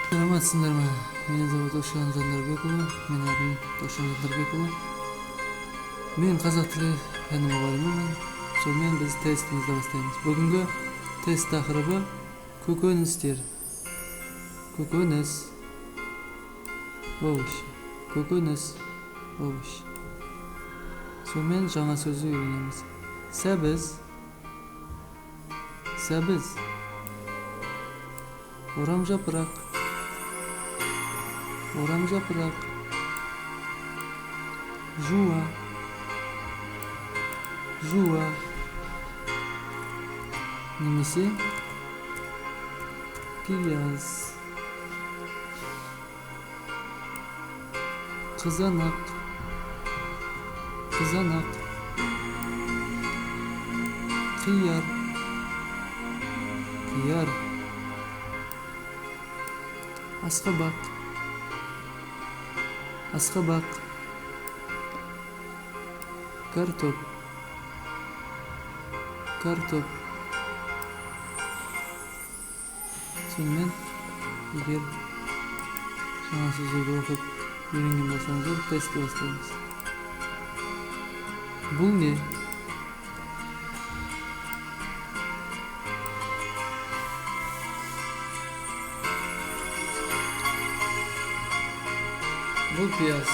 Саламатсыздарбы? Меня зовут Ошан Жандарбекұлы. Мен атын Ошан Жандарбекұлы. Мен қазақ тілі пәні мұғалімімін. Сонымен біз тестімізді бастаймыз. Бүгінгі тест тақырыбы көкөністер. Көкөніс, овощи. Көкөніс, овощи. Сонымен жаңа сөзді үйренеміз. Сәбіз, сәбіз. Орамжапырақ, орамжапырақ. Жуа, жуа. Немесе пияз. Қызанақ, қызанақ. Қияр, қияр. Асқабақ, асқабақ. Картоп, картоп. Сонымен егер жаңа сөздерді оқып үйренген болсаңыздар, тестті бастаймыз. Бұл не? Бұл пияз.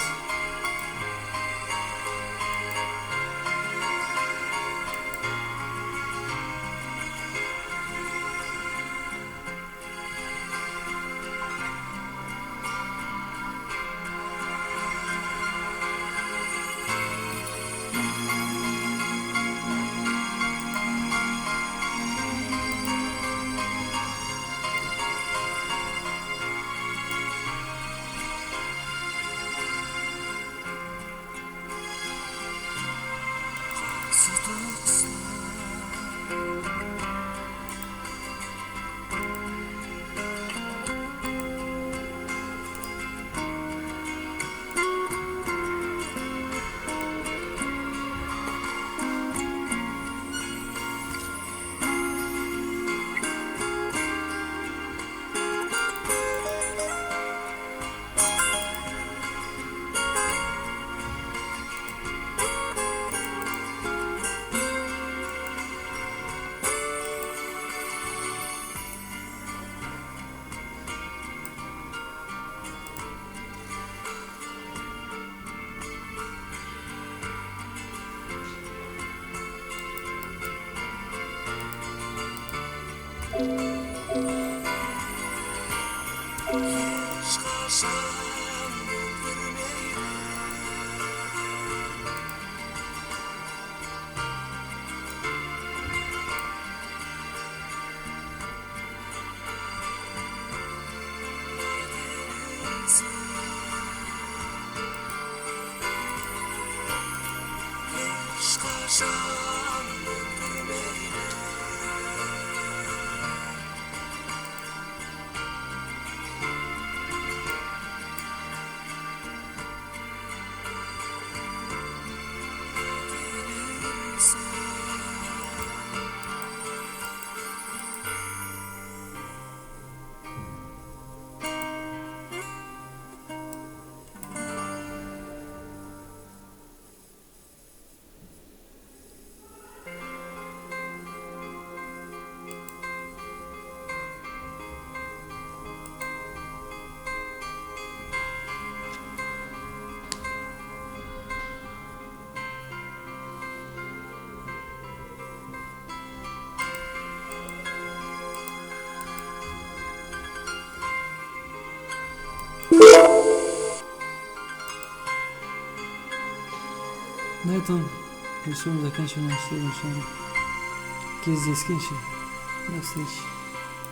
На этом рисуем заканчиваем следующим. Здесь скинчим. До встречи.